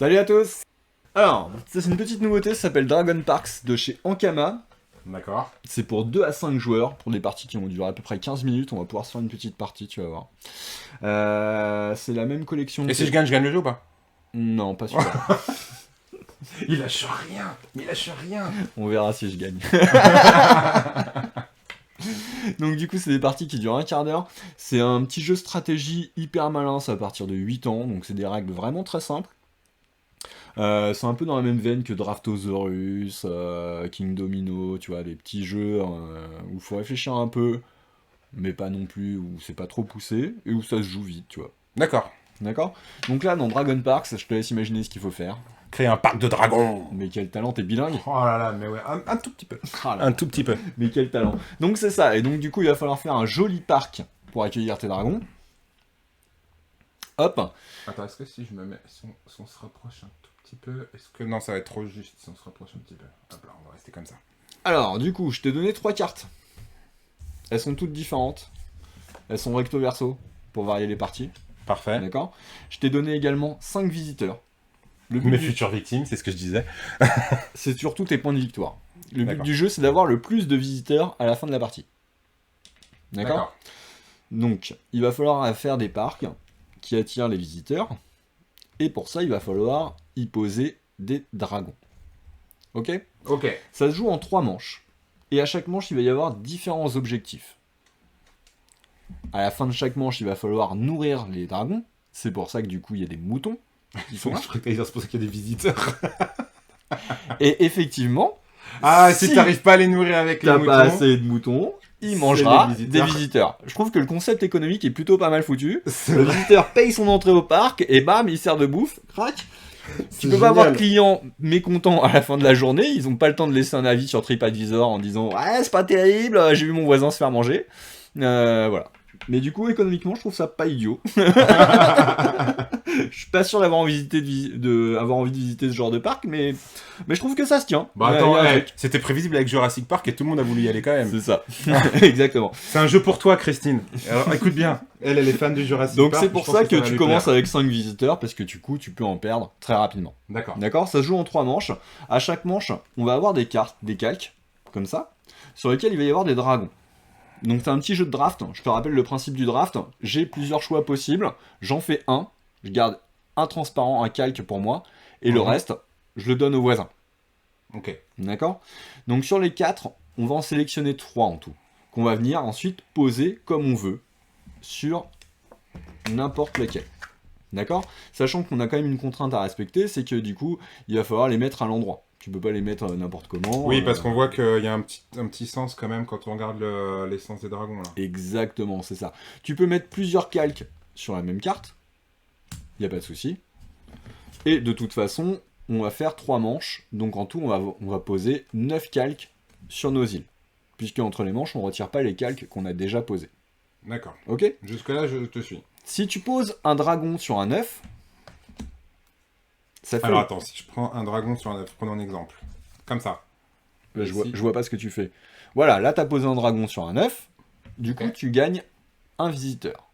Salut à tous. Alors, ça c'est une petite nouveauté, ça s'appelle Dragon Parks de chez Ankama. D'accord. C'est pour 2 à 5 joueurs, pour des parties qui vont durer à peu près 15 minutes, on va pouvoir se faire une petite partie, tu vas voir. C'est la même collection... Et si je gagne le jeu ou pas? Non, pas celui-là. Il lâche rien. Il lâche rien. On verra si je gagne. Donc du coup c'est des parties qui durent un quart d'heure. C'est un petit jeu stratégie hyper malin, c'est à partir de 8 ans, donc c'est des règles vraiment très simples. C'est un peu dans la même veine que Draftosaurus, King Domino, tu vois, des petits jeux où il faut réfléchir un peu, mais pas non plus, où c'est pas trop poussé, et où ça se joue vite, tu vois. D'accord. D'accord? Donc là, dans Dragon Parks, je te laisse imaginer ce qu'il faut faire. Créer un parc de dragons. Mais quel talent, t'es bilingue? Oh là là, mais ouais, un tout petit peu. Ah là. Un tout petit peu. Mais quel talent. Donc c'est ça, et donc du coup il va falloir faire un joli parc pour accueillir tes dragons. Hop. Attends, est-ce que si je me mets... Si on se rapproche un tout petit peu... Est-ce que... Non, ça va être trop juste si on se rapproche un petit peu. Hop là, on va rester comme ça. Alors du coup, je t'ai donné 3 cartes. Elles sont toutes différentes. Elles sont recto verso pour varier les parties. Parfait. D'accord. Je t'ai donné également 5 visiteurs. Le but Mes du... futures victimes, c'est ce que je disais. C'est surtout tes points de victoire. Le but D'accord. du jeu, c'est d'avoir le plus de visiteurs à la fin de la partie. D'accord. Donc, il va falloir faire des parcs qui attirent les visiteurs. Et pour ça, il va falloir y poser des dragons. Ok? Ok. Ça se joue en 3 manches. Et à chaque manche, il va y avoir différents objectifs. À la fin de chaque manche, il va falloir nourrir les dragons. C'est pour ça que du coup, il y a des moutons qui sont là. Je crois que c'est pour ça qu'il y a des visiteurs. Et effectivement, Ah, si t'arrives pas à les nourrir avec les t'as moutons... pas assez de moutons, il c'est mangera des des visiteurs. visiteurs. Je trouve que le concept économique est plutôt pas mal foutu. C'est Le vrai. visiteur paye son entrée au parc et bam, il sert de bouffe. Crac. Tu peux pas avoir de clients mécontents à la fin de la journée. Ils ont pas le temps de laisser un avis sur TripAdvisor en disant ouais, c'est pas terrible, j'ai vu mon voisin se faire manger. Voilà. Mais du coup, économiquement, je trouve ça pas idiot. Je suis pas sûr d'avoir envie avoir envie de visiter ce genre de parc, mais je trouve que ça se tient. Bah Il y a attends, un hey, truc. c'était prévisible avec Jurassic Park et tout le monde a voulu y aller quand même. C'est ça. Exactement. C'est un jeu pour toi, Christine. Alors écoute bien, elle est fan du Jurassic Donc Park. c'est pour je pense ça que va tu lui commences plaire. avec 5 visiteurs, parce que du coup, tu peux en perdre très rapidement. D'accord. D'accord? Ça se joue en 3 manches. À chaque manche, on va avoir des cartes, des calques, comme ça, sur lesquels il va y avoir des dragons. Donc c'est un petit jeu de draft. Je te rappelle le principe du draft. J'ai plusieurs choix possibles. J'en fais un. Je garde un transparent, un calque pour moi. Et le reste, je le donne au voisin. Ok. D'accord? Donc sur les 4, on va en sélectionner 3 en tout. Qu'on va venir ensuite poser comme on veut sur n'importe lequel. D'accord? Sachant qu'on a quand même une contrainte à respecter, c'est que du coup, il va falloir les mettre à l'endroit. Tu peux pas les mettre n'importe comment. Oui, parce qu'on voit qu'il y a un petit sens quand même quand on regarde l'essence des dragons là. Exactement, c'est ça. Tu peux mettre plusieurs calques sur la même carte. Il n'y a pas de souci. Et de toute façon, on va faire 3 manches. Donc en tout, on va poser 9 calques sur nos îles. Puisque entre les manches, on ne retire pas les calques qu'on a déjà posés. D'accord. Ok? Jusque-là, je te suis. Si tu poses un dragon sur un œuf, ça fait... Alors attends, si je prends un dragon sur un œuf, prenons un exemple. Comme ça. Bah, Ici. je vois pas ce que tu fais. Voilà, là, tu as posé un dragon sur un œuf. Du coup, tu gagnes un visiteur.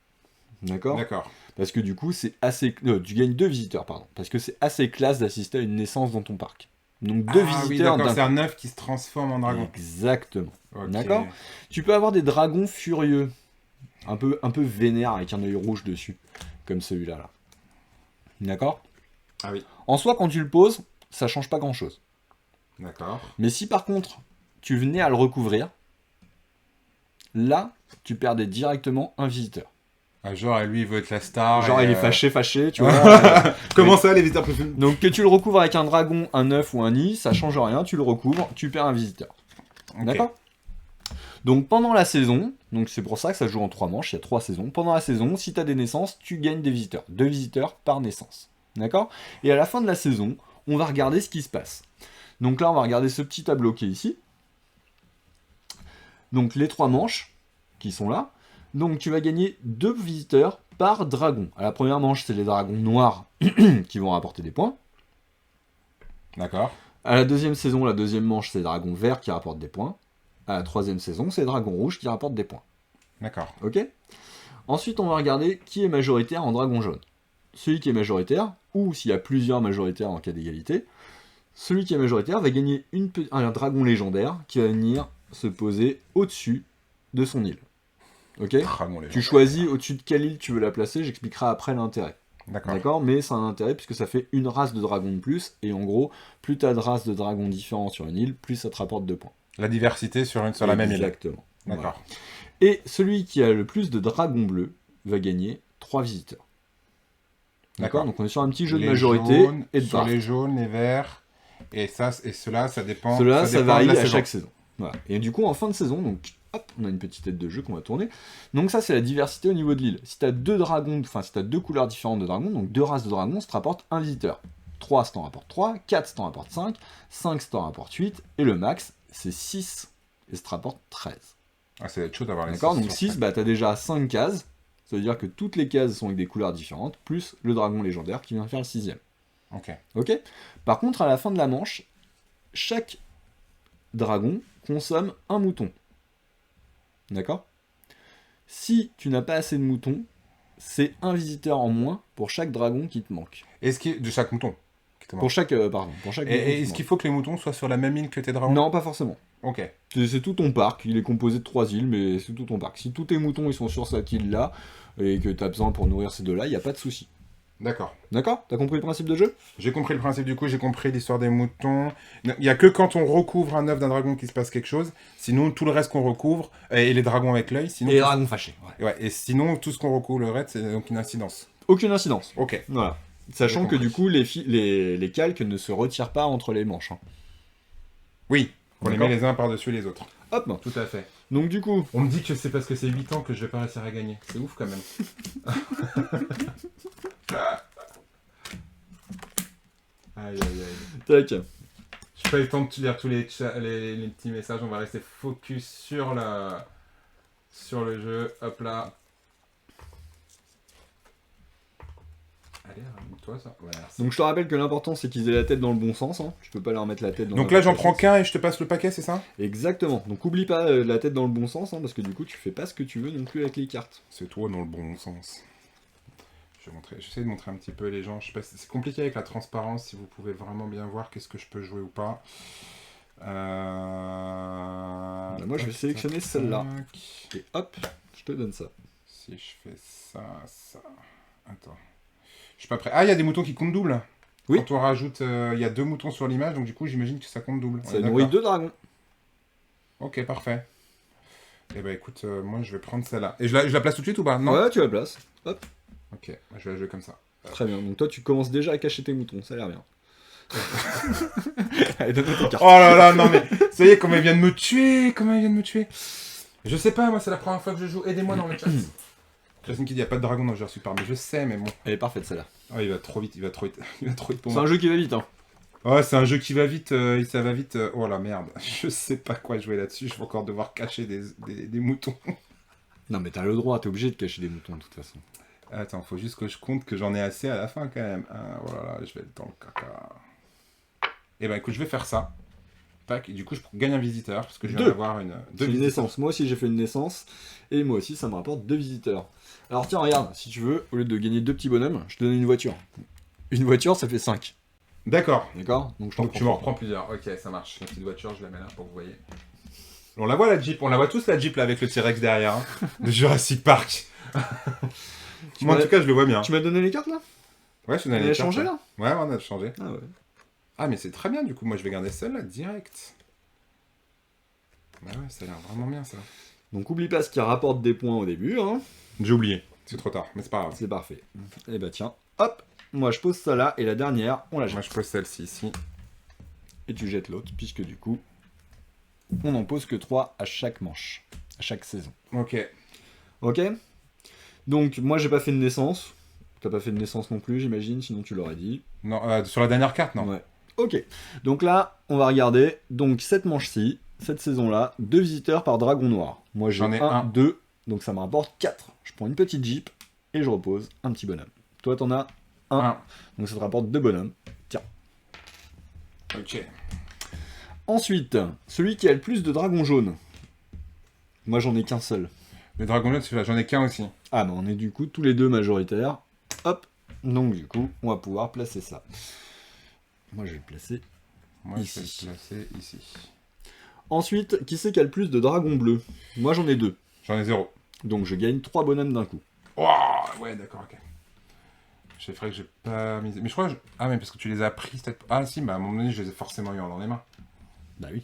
D'accord? D'accord. Parce que du coup, c'est assez... tu gagnes 2 visiteurs, pardon. Parce que c'est assez classe d'assister à une naissance dans ton parc. Donc 2 oui, visiteurs d'accord, d'un c'est un œuf qui se transforme en dragon. Exactement. Ok. D'accord? Tu peux avoir des dragons furieux. Un peu vénères avec un œil rouge dessus. Comme celui-là. Là. D'accord? Ah oui. En soi, quand tu le poses, ça change pas grand-chose. D'accord. Mais si par contre, tu venais à le recouvrir, là, tu perdais directement un visiteur. Ah, genre, lui, il veut être la star. Genre, et, il est fâché, tu vois. Comment ça, les visiteurs préférés? Donc, que tu le recouvres avec un dragon, un œuf ou un nid, ça change rien, tu le recouvres, tu perds un visiteur. Ok. D'accord? Donc, pendant la saison, donc c'est pour ça que ça se joue en 3 manches, il y a 3 saisons. Pendant la saison, si tu as des naissances, tu gagnes des visiteurs. 2 visiteurs par naissance. D'accord? Et à la fin de la saison, on va regarder ce qui se passe. Donc là, on va regarder ce petit tableau qui est ici. Donc, les 3 manches qui sont là. Donc, tu vas gagner 2 visiteurs par dragon. À la première manche, c'est les dragons noirs qui vont rapporter des points. D'accord. À la deuxième saison, la deuxième manche, c'est les dragons verts qui rapportent des points. À la troisième saison, c'est les dragons rouges qui rapportent des points. D'accord. Ok? Ensuite, on va regarder qui est majoritaire en dragon jaune. Celui qui est majoritaire, ou s'il y a plusieurs majoritaires en cas d'égalité, celui qui est majoritaire va gagner un dragon légendaire qui va venir se poser au-dessus de son île. Ok ? Dragon Tu légendaire. choisis au-dessus de quelle île tu veux la placer, j'expliquerai après l'intérêt. D'accord. D'accord ? Mais c'est un intérêt puisque ça fait une race de dragon de plus, et en gros, plus tu as de races de dragons différents sur une île, plus ça te rapporte de points. La diversité sur la même île. Exactement. Voilà. D'accord. Et celui qui a le plus de dragons bleus va gagner 3 visiteurs. D'accord ? Donc on est sur un petit jeu de Les majorité jaunes, et de sur draft. les jaunes, les verts, et cela, ça dépend. Cela, ça ça dépend varie de la à saison. chaque saison. Voilà. Et du coup, en fin de saison, donc, hop, on a une petite tête de jeu qu'on va tourner. Donc ça, c'est la diversité au niveau de l'île. Si tu as deux dragons, enfin si tu as deux couleurs différentes de dragons, donc deux races de dragons, ça te rapporte un visiteur. 3, ça t'en rapporte 3, 4, ça t'en rapporte 5, 5, ça t'en rapporte 8, et le max, c'est 6, et ça te rapporte 13. Ah, ça va être chaud d'avoir les D'accord ? Donc sur 6, chaque. bah t'as déjà 5 cases, ça veut dire que toutes les cases sont avec des couleurs différentes, plus le dragon légendaire qui vient faire le 6ème. Ok. Ok ? Par contre, à la fin de la manche, chaque dragon consomme un mouton. D'accord ? Si tu n'as pas assez de moutons, c'est un visiteur en moins pour chaque dragon qui te manque. De chaque mouton. Pour chaque, pardon, pour chaque mouton qui Et te est-ce qu'il faut que les moutons soient sur la même île que tes manque. dragons? Non, pas forcément. Ok. C'est tout ton parc, il est composé de 3 îles, mais c'est tout ton parc. Si tous tes moutons ils sont sur cette île-là, et que tu as besoin pour nourrir ces deux-là, il n'y a pas de souci. D'accord. D'accord ? T'as compris le principe de jeu ? J'ai compris le principe du coup, j'ai compris l'histoire des moutons. Il n'y a que quand on recouvre un œuf d'un dragon qu'il se passe quelque chose. Sinon, tout le reste qu'on recouvre, et les dragons avec l'œil, sinon. Et les dragons fâchés. Ouais. Ouais, et sinon, tout ce qu'on recouvre le reste, c'est donc une incidence. Aucune incidence. Ok. Voilà. Sachant J'ai que du compris. coup, les calques ne se retirent pas entre les manches. Hein. Oui, on les D'accord. met les uns par-dessus les autres. Hop. Tout à fait. Donc du coup, On me dit que c'est parce que c'est 8 ans que je vais pas réussir à gagner. C'est ouf quand même. Aïe aïe aïe. tac. Je pas eu le temps de lire tous les petits messages. On va rester focus sur le jeu. Hop là. Allez, ramène-toi ça. Ouais, merci. Donc je te rappelle que l'important c'est qu'ils aient la tête dans le bon sens. Hein. Tu peux pas leur mettre la tête dans Donc là, j'en n'importe prends quel sens. qu'un et je te passe le paquet, c'est ça? Exactement. Donc oublie pas la tête dans le bon sens, hein, parce que du coup tu fais pas ce que tu veux non plus avec les cartes. C'est toi dans le bon sens. J'essaie de montrer un petit peu les gens. Je sais pas, c'est compliqué avec la transparence, si vous pouvez vraiment bien voir qu'est-ce que je peux jouer ou pas. Moi je vais sélectionner celle-là. tac. Et hop, je te donne ça. Si je fais ça. Attends. Je suis pas prêt. Ah, il y a des moutons qui comptent double. Oui. Quand on rajoute, il y a 2 moutons sur l'image, donc du coup, j'imagine que ça compte double. Ça Ouais, nourrit d'accord. 2 dragons. Ok, parfait. Eh ben écoute, moi je vais prendre celle-là. Et je la place tout de suite ou pas? Non. Ouais, tu la places. Hop. Ok, moi, je vais la jouer comme ça. Très bien. Donc toi tu commences déjà à cacher tes moutons, ça a l'air bien. Allez, donne-moi tes cartes. Oh là là, non mais, ça y est, comment elle vient de me tuer, Je sais pas, moi c'est la première fois que je joue, aidez-moi dans le chat. Christine qui dit, il n'y a pas de dragon dans le jeu super, mais je sais, mais bon. Elle est parfaite celle-là. Ah, il va trop vite, il va trop vite pour C'est moi. un jeu qui va vite, hein. Ouais, c'est un jeu qui va vite, ça va vite. Oh la merde, je sais pas quoi jouer là-dessus, je vais encore devoir cacher des moutons. Non mais t'as le droit, t'es obligé de cacher des moutons de toute façon. Attends, faut juste que je compte que j'en ai assez à la fin quand même. Oh là là, je vais être dans le caca. Eh ben écoute, je vais faire ça. Tac, et du coup je gagne un visiteur, parce que je viens Deux. d'avoir une... C'est une naissance. Moi aussi j'ai fait une naissance. Et moi aussi ça me rapporte 2 visiteurs. Alors tiens regarde, si tu veux, au lieu de gagner 2 petits bonhommes, je te donne une voiture. Une voiture ça fait 5. D'accord. D'accord? Donc je t'en Donc tu prends m'en reprends plusieurs. Ok, ça marche. La petite voiture, je la mets là pour que vous voyez. On la voit la Jeep, on la voit tous la Jeep là avec le T-Rex derrière. Hein, de Jurassic Park. Moi en tout cas, je le vois bien. Tu m'as donné les cartes là? Ouais, je suis On a changé là? Ouais, on a changé. Ah ouais. Ah, mais c'est très bien du coup. Moi je vais garder celle-là direct. Bah ouais, ça a l'air vraiment bien ça. Donc oublie pas ce qui rapporte des points au début, hein. J'ai oublié. C'est trop tard, mais c'est pas grave. C'est parfait. Et bah tiens, hop, moi je pose ça là, et la dernière, on la jette. Moi je pose celle-ci ici. Et tu jettes l'autre, puisque du coup, on n'en pose que 3 à chaque manche, à chaque saison. Ok. Ok? Donc moi j'ai pas fait de naissance. T'as pas fait de naissance non plus, j'imagine, sinon tu l'aurais dit. Non, sur la dernière carte, non. Ouais. Ok. Donc là, on va regarder. Donc cette manche-ci, cette saison-là, 2 visiteurs par dragon noir. Moi j'ai J'en ai 1, un. 2, donc ça me rapporte 4. Je prends une petite Jeep et je repose un petit bonhomme. Toi t'en as 1, Un. donc ça te rapporte 2 bonhommes. Tiens. Ok. Ensuite, celui qui a le plus de dragons jaunes. Moi j'en ai qu'un seul. Le dragon jaune, c'est celui-là. J'en ai qu'un aussi. Ah bah on est du coup tous les deux majoritaires. Hop, Donc du coup, on va pouvoir placer ça. Moi, je vais le placer. Moi, Ici. je vais le placer ici. Ensuite, qui c'est qui a le plus de dragons bleus? Moi, j'en ai 2. J'en ai 0. Donc je gagne 3 bonhommes d'un coup. Oh, ouais, d'accord, ok. C'est vrai que j'ai pas misé. Mais je crois que. Ah, mais parce que tu les as pris, peut-être. Ah, si, bah à un moment donné, je les ai forcément eu dans les mains. Bah oui.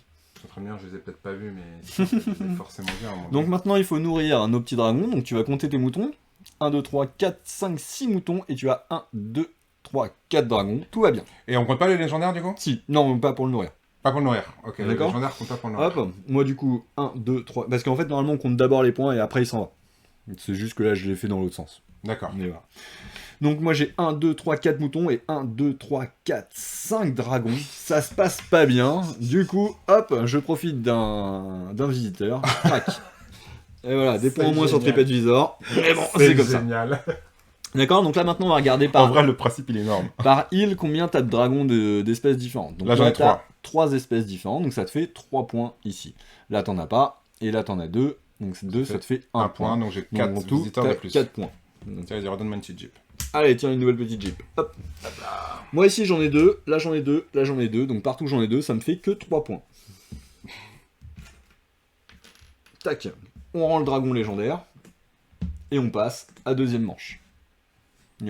Très bien, je les ai peut-être pas vus, mais si, je les ai forcément vus à un moment Donc donné. maintenant, il faut nourrir nos petits dragons. Donc tu vas compter tes moutons. 1, 2, 3, 4, 5, 6 moutons. Et tu as 1, 2, 3, 4 dragons. Tout va bien. Et on compte pas les légendaires du coup? Si, non, pas pour le nourrir. Pas pour le nourrir. Ok, les D'accord. légendaires comptent pas pour le nourrir. Hop, moi du coup, 1, 2, 3. Parce qu'en fait, normalement, on compte d'abord les points et après, il s'en va. C'est juste que là, je l'ai fait dans l'autre sens. D'accord. Mais voilà. Donc moi j'ai 1, 2, 3, 4 moutons et 1, 2, 3, 4, 5 dragons. Ça se passe pas bien. Du coup, hop, je profite d'un visiteur. Crac. Et voilà, des points C'est au moins sur génial. TripAdvisor. Mais bon, c'est comme ça. génial. D'accord, donc là maintenant on va regarder En par, vrai, le principe il est énorme. par île combien t'as de dragons d'espèces différentes. Donc Là, j'en ai t'as 3. 3 espèces différentes, donc ça te fait 3 points ici. Là t'en as pas, et là t'en as 2. Donc 2, ça te fait 1 Un point. point, donc j'ai Donc 4 en tout, visiteurs t'as de plus. 4 points. Tiens, vas-y, redonne-moi une petite jeep. Allez, tiens, une nouvelle petite Jeep. Hop. Moi ici j'en ai 2, là j'en ai 2, là j'en ai 2, donc partout j'en ai 2, ça me fait que 3 points. Tac. On rend le dragon légendaire. Et on passe à deuxième manche.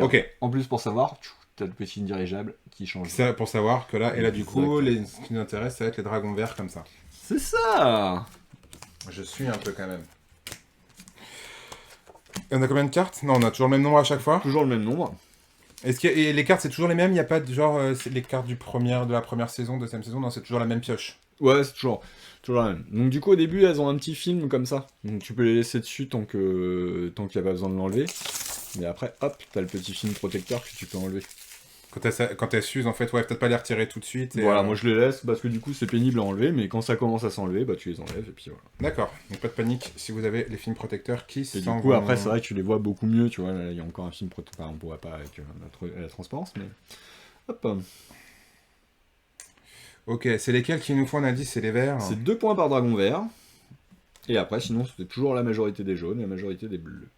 Ok. En plus pour savoir, t'as le petit dirigeable qui change. C'est pour savoir que là, et là du coup, Exactement. ce qui nous intéresse, ça va être les dragons verts comme ça. C'est ça. Je suis un peu quand même. Et on a combien de cartes? Non, on a toujours le même nombre à chaque fois. Toujours le même nombre. Est-ce que et les cartes c'est toujours les mêmes? Il n'y a pas de genre c'est les cartes de la première saison, deuxième saison? Non, c'est toujours la même pioche. Ouais, c'est toujours la même. Donc du coup au début elles ont un petit film comme ça. Donc tu peux les laisser dessus tant qu'il n'y a pas besoin de l'enlever. Mais après, hop, t'as le petit film protecteur que tu peux enlever. Quand elles s'usent, en fait, ouais, peut-être pas les retirer tout de suite. Et, Voilà, moi je les laisse parce que du coup c'est pénible à enlever, mais quand ça commence à s'enlever, bah tu les enlèves et puis voilà. D'accord, donc pas de panique si vous avez les films protecteurs qui Et du s'en coup vont. après c'est vrai que tu les vois beaucoup mieux, tu vois, là il y a encore un film protecteur, on pourra pas avec la transparence, mais hop. Ok, c'est lesquels qui nous font, on a dit, c'est les verts. C'est 2 points par dragon vert. Et après sinon c'est toujours la majorité des jaunes et la majorité des bleus.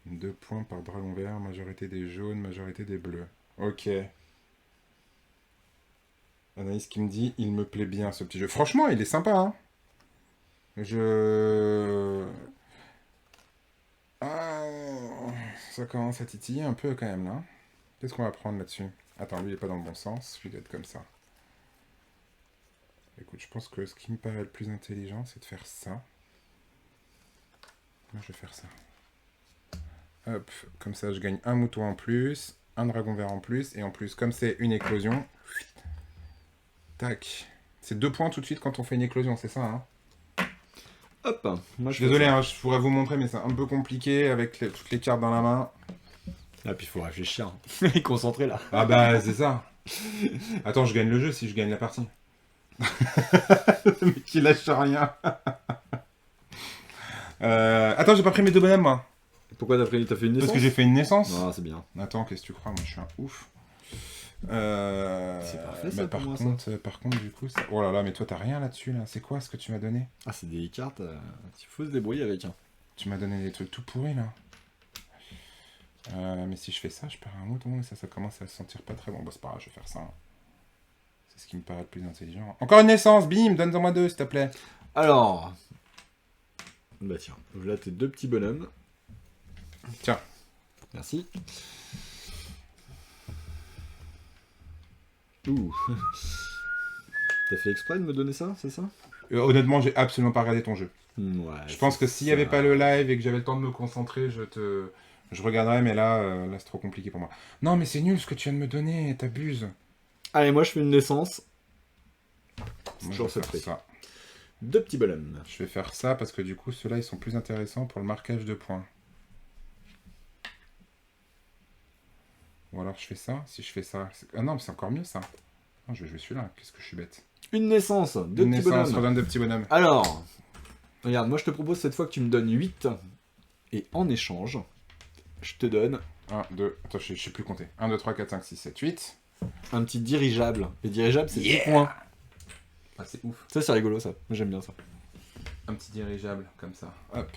2 points par dragon vert, majorité des jaunes, majorité des bleus. Ok. Anaïs qui me dit, il me plaît bien ce petit jeu. Franchement, il est sympa, hein. Ah, ça commence à titiller un peu quand même là. Qu'est-ce qu'on va prendre là-dessus? Attends, lui il est pas dans le bon sens, lui il doit être comme ça. Écoute, je pense que ce qui me paraît le plus intelligent, c'est de faire ça. Moi je vais faire ça. Hop, comme ça je gagne un mouton en plus, un dragon vert en plus, et en plus, comme c'est une éclosion, tac. C'est 2 points tout de suite quand on fait une éclosion, c'est ça, hein? Hop, moi Je suis désolé, hein, je pourrais vous montrer, mais c'est un peu compliqué avec toutes les cartes dans la main. Ah puis il faut réfléchir. Et concentrer là. Ah bah, c'est ça. Attends, je gagne le jeu si je gagne la partie. Le mec il lâche rien. Attends, j'ai pas pris mes 2 bonhommes, moi. Pourquoi t'as fait une naissance? Parce que j'ai fait une naissance. Ah c'est bien. Attends, qu'est-ce que tu crois? Moi, je suis un ouf. C'est parfait, ça, mais pour moi, par contre, du coup, ça... Oh là là, mais toi, t'as rien là-dessus, là. C'est quoi ce que tu m'as donné? Ah c'est des cartes, il faut se débrouiller avec. Hein. Tu m'as donné des trucs tout pourris, là. Mais si je fais ça, je perds un mouton et ça commence à se sentir pas très bon. Bah, c'est pas grave, je vais faire ça. C'est ce qui me paraît le plus intelligent. Encore une naissance, bim, donne-en-moi 2, s'il te plaît. Alors... Bah tiens, là tes 2 petits bonhommes. Tiens. Merci. Ouh. T'as fait exprès de me donner ça, c'est ça? Honnêtement, j'ai absolument pas regardé ton jeu. Ouais. Je pense que s'il n'y avait pas le live et que j'avais le temps de me concentrer, je regarderais, mais là, c'est trop compliqué pour moi. Non, mais c'est nul ce que tu viens de me donner, t'abuses. Allez, moi je fais une naissance. Moi, Toujours je vais ce faire prix. ça. 2 petits bonhommes. Je vais faire ça parce que du coup, ceux-là, ils sont plus intéressants pour le marquage de points. Ou alors je fais ça. Si je fais ça... Ah non, mais c'est encore mieux ça. Non, je vais jouer celui-là. Qu'est-ce que je suis bête. Une naissance, 2 Une petits naissance, bonhommes. redonne 2 petits bonhommes. Alors, regarde, moi je te propose cette fois que tu me donnes 8. Et en échange, je te donne 1, 2... Attends, je sais plus compter. 1, 2, 3, 4, 5, 6, 7, 8. un petit dirigeable. Les dirigeables, c'est 10 Yeah. points. Ah, c'est ouf. Ça, c'est rigolo, ça. Moi, j'aime bien ça. Un petit dirigeable, comme ça. Hop.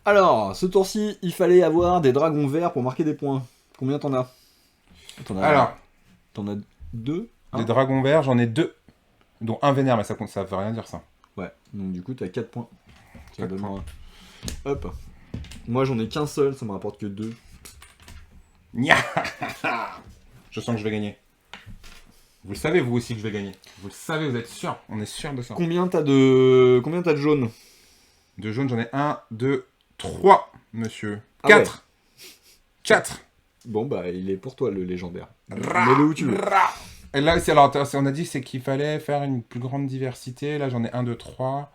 Alors, ce tour-ci, il fallait avoir des dragons verts pour marquer des points. Combien t'en as? Alors, T'en as 2? des dragons verts, j'en ai 2. Dont un vénère, mais ça compte, ça veut rien dire ça. Ouais, donc du coup, t'as 4 points. Ça 4 donne points. Hop. Moi, j'en ai qu'un seul, ça me rapporte que 2. Nya. Je sens que je vais gagner. Vous le savez, vous aussi, que je vais gagner. Vous le savez, vous êtes sûr. On est sûr de ça. Combien t'as de jaunes? De jaune, j'en ai 1, 2, 3, monsieur. Ah 4. 4. Bon, bah, il est pour toi, le légendaire. Mets-le où tu veux. Et là, alors, on a dit c'est qu'il fallait faire une plus grande diversité. Là, j'en ai 1, 2, 3.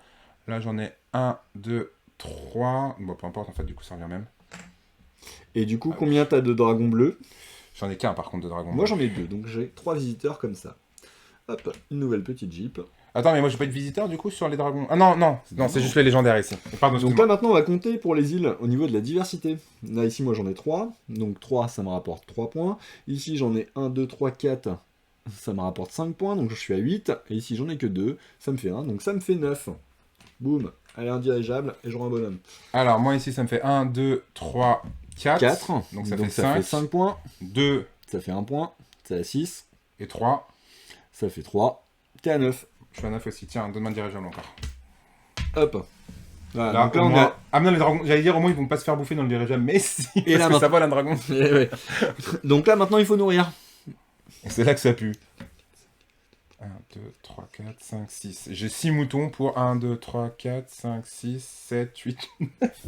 Là, j'en ai 1, 2, 3. Bon, peu importe, en fait, du coup, ça revient même. Et du coup, combien t'as de dragons bleus? J'en ai qu'un, par contre, de dragon. Moi, j'en ai 2, donc j'ai 3 visiteurs comme ça. Hop, une nouvelle petite jeep. Attends, mais moi, j'ai pas de visiteur, du coup, sur les dragons. Ah non, c'est juste les légendaires, ici. Pardon, Donc là, maintenant, on va compter pour les îles au niveau de la diversité. Là, ici, moi, j'en ai 3. Donc 3, ça me rapporte 3 points. Ici, j'en ai 1, 2, 3, 4. Ça me rapporte 5 points, donc je suis à 8. Et ici, j'en ai que 2. Ça me fait 1, donc ça me fait 9. Boum. Elle est indirigeable et j'aurai un bonhomme. Alors, moi, ici, ça me fait 1, 2, 3, 4. 4. Donc, ça fait 5 points. 2. Ça fait 1 point. C'est à 6. Et 3. Ça fait 3. T'es à 9. Je suis à 9 aussi. Tiens, donne-moi une dirigeable encore. Hop. Voilà, Là, donc là, au on moins... a... Ah non, les dragons, j'allais dire au moins ils vont pas se faire bouffer dans le dirigeable, mais si, Et parce là, que ça vole un dragon. Eh ouais. Donc là, maintenant, il faut nourrir. Et c'est là que ça pue. 1, 2, 3, 4, 5, 6. J'ai 6 moutons pour 1, 2, 3, 4, 5, 6, 7, 8, 9.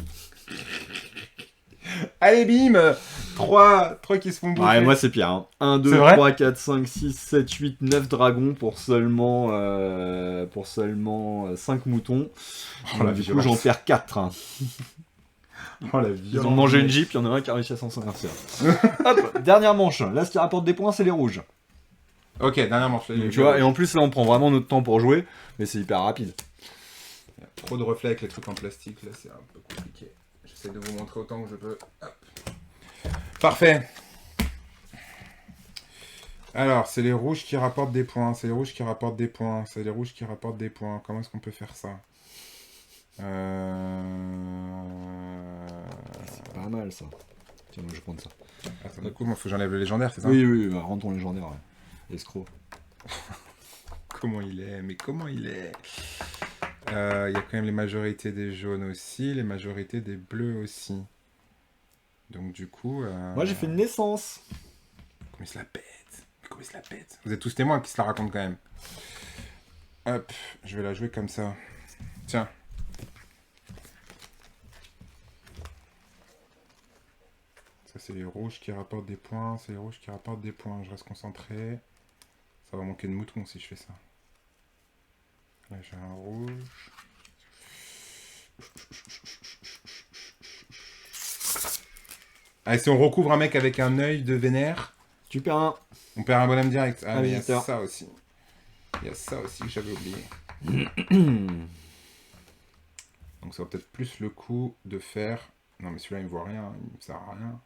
Allez, bim 3 qui se font bouffer. Ouais, moi c'est pire. Hein. 1, 2, C'est vrai 3, 4, 5, 6, 7, 8, 9 dragons pour seulement 5 moutons. Oh, la du coup, violence. j'en perds 4. Hein. Oh la Ils ont mangé une jeep, il y en a un qui a réussi à s'en sortir. Hop, dernière manche. Là, ce qui rapporte des points, c'est les rouges. Ok, dernière manche. Donc, tu vois, et en plus, là, on prend vraiment notre temps pour jouer, mais c'est hyper rapide. Il y a trop de reflets avec les trucs en plastique, là, c'est un peu compliqué. J'essaie de vous montrer autant que je peux. Hop. Parfait. Alors, c'est les rouges qui rapportent des points, c'est les rouges qui rapportent des points, c'est les rouges qui rapportent des points. Comment est-ce qu'on peut faire ça C'est pas mal ça. Tiens, moi je vais prendre ça. Attends, du coup, moi, faut que j'enlève le légendaire, c'est ça? Oui, bah, rends ton légendaire, ouais. Escroc. Comment il est? Mais comment il est? Il y a quand même les majorités des jaunes aussi, les majorités des bleus aussi. Donc du coup... Moi j'ai fait une naissance. Comment il se la pète? Comment il se la pète? Vous êtes tous témoins qui se la racontent quand même. Hop, je vais la jouer comme ça. Tiens. Ça c'est les rouges qui rapportent des points, c'est les rouges qui rapportent des points. Je reste concentré. Ça va manquer de moutons si je fais ça. Là j'ai un rouge. Allez, si on recouvre un mec avec un œil de vénère, Tu perds un. on perd un bonhomme direct. Ah, Un mais il y a visiteur. ça aussi. Il y a ça aussi que j'avais oublié. Donc ça va peut-être plus le coup de faire... Non mais celui-là il me voit rien, il me sert à rien.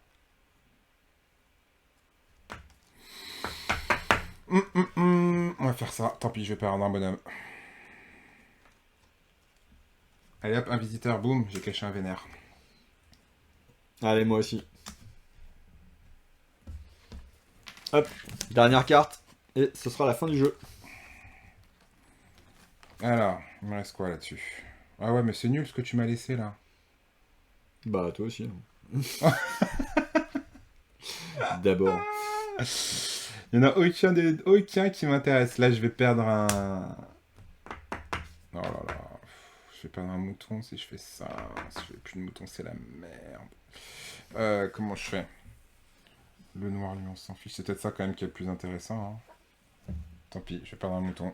On va faire ça. Tant pis, je vais perdre un bonhomme. Allez hop, un visiteur, boum, j'ai caché un vénère. Allez, moi aussi. Hop, dernière carte. Et ce sera la fin du jeu. Alors, il me reste quoi là-dessus? Ah ouais, mais c'est nul ce que tu m'as laissé là. Bah, toi aussi. Hein. D'abord. Il n'y en a aucun qui m'intéresse. Là, je vais perdre un... Oh là là. Je vais perdre un mouton si je fais ça. Si je fais plus de mouton, c'est la merde. Comment je fais? Le noir, lui, on s'en fiche. C'est peut-être ça quand même qui est le plus intéressant. Hein. Tant pis, je vais perdre un mouton.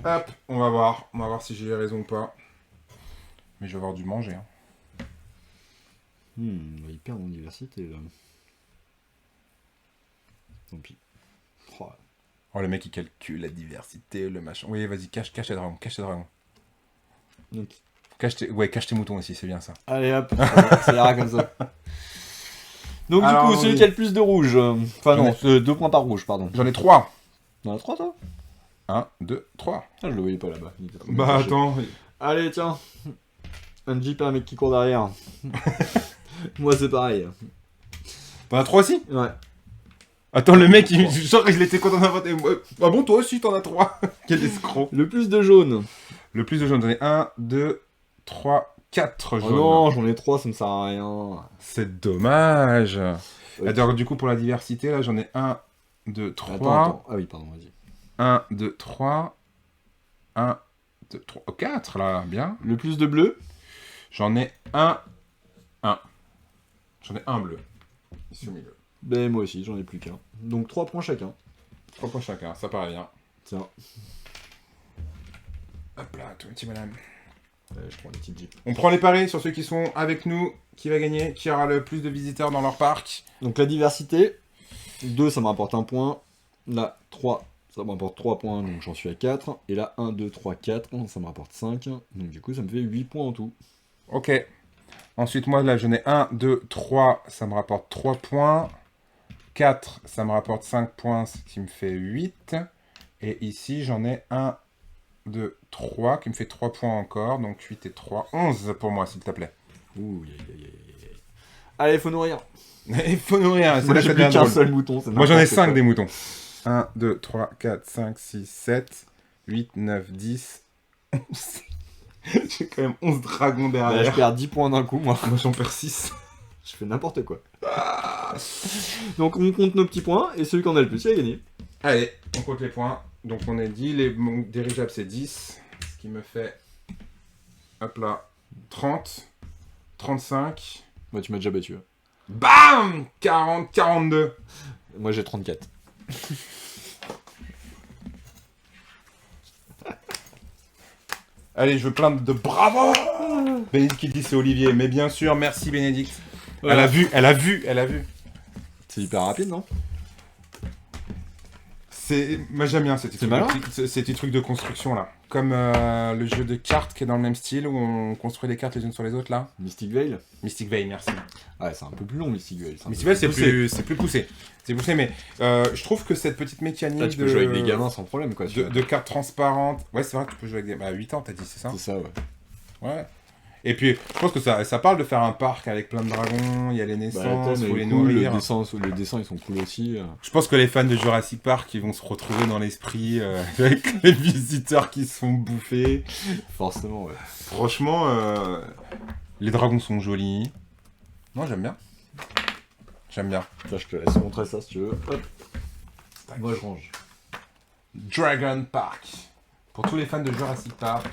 Hop, on va voir. On va voir si j'ai raison ou pas. Mais je vais avoir dû manger. Hein. Il perd en diversité là. Tant pis. Oh. Oh, le mec il calcule la diversité, le machin. Oui, vas-y, cache tes dragons, cache tes dragons. Donc... Cache tes moutons aussi, c'est bien ça. Allez hop, ça ira comme ça. Donc Alors, du coup, celui qui a le plus de rouge. Enfin non, 2 points par rouge, pardon. J'en ai 3. T'en as 3 toi? 1, 2, 3. Ah, je le voyais pas là-bas. Il était trop Bah caché. attends. Allez, tiens. Un Jeep et un mec qui court derrière. Moi, c'est pareil. T'en as 3 aussi? Ouais. Attends, le mec, genre, il était content d'inventer. Ah bon, toi aussi, t'en as 3. Quel escroc. Le plus de jaunes. Le plus de jaunes, j'en ai 1, 2, 3, 4 Oh jaunes. non, j'en ai 3, ça me sert à rien. C'est dommage. Ok. Alors, du coup, pour la diversité, là, j'en ai 1, 2, 3. Attends. Ah oui, pardon, vas-y. 1, 2, 3. 1, 2, 3. 4, là, bien. Le plus de bleu. J'en ai 1. J'en ai un bleu. Ici au milieu. Ben, moi aussi, j'en ai plus qu'un. Donc 3 points chacun. 3 points chacun, ça paraît bien. Tiens. Hop là, tout petit madame. Je prends les petites Jeeps. On prend les paris sur ceux qui sont avec nous. Qui va gagner? Qui aura le plus de visiteurs dans leur parc? Donc la diversité. 2, ça me rapporte 1 point. Là, 3, ça me rapporte 3 points, donc j'en suis à 4. Et là, 1, 2, 3, 4, ça me rapporte 5. Donc du coup, ça me fait 8 points en tout. Ok. Ensuite, moi, là, j'en ai 1, 2, 3. Ça me rapporte 3 points. 4, ça me rapporte 5 points, ce qui me fait 8. Et ici, j'en ai 1, 2, 3, qui me fait 3 points encore. Donc 8 et 3, 11 pour moi, s'il te plaît. Ouh, allez, faut nourrir. Il faut nourrir, c'est Moi, là j'ai ça plus devient qu'un drôle. seul mouton. Moi, j'en ai 5 des moutons. 1, 2, 3, 4, 5, 6, 7, 8, 9, 10, 11. J'ai quand même 11 dragons Bah, derrière. je perds 10 points d'un coup, moi. Moi, j'en perds 6. Je fais n'importe quoi. Donc on compte nos petits points, et celui qui en a le plus, il a gagné. Allez, on compte les points. Donc, on est dit, les dirigeables, c'est 10. Ce qui me fait, hop là, 30, 35. Moi, tu m'as déjà battu. Bam 40, 42. Moi, j'ai 34. Allez, je veux plein de bravo. Bénédicte qui dit c'est Olivier. Mais bien sûr, merci Bénédicte. Ouais. Elle a vu. C'est hyper rapide, non? Moi j'aime bien ces C'est malin. petits trucs de construction là. Comme le jeu de cartes qui est dans le même style où on construit les cartes les unes sur les autres là. Mystic Veil. Mystic Veil, merci. Ouais, c'est un peu plus long, Mystic Veil. Mystic Veil c'est plus poussé. C'est poussé, mais je trouve que cette petite mécanique Là, tu peux jouer avec des gamins sans problème, quoi. de cartes transparentes. Ouais, c'est vrai que tu peux jouer avec des. Bah, 8 ans, t'as dit, c'est ça? C'est ça, ouais. Ouais. Et puis, je pense que ça parle de faire un parc avec plein de dragons, il y a les naissances, faut les nourrir. Les dessins, ils sont cool aussi. Je pense que les fans de Jurassic Park, ils vont se retrouver dans l'esprit avec les visiteurs qui se font bouffer. Forcément, ouais. Franchement, les dragons sont jolis. Non, j'aime bien. J'aime bien. Tiens, je te laisse montrer ça si tu veux. Hop. Moi, je range. Dragon Park. Pour tous les fans de Jurassic Park,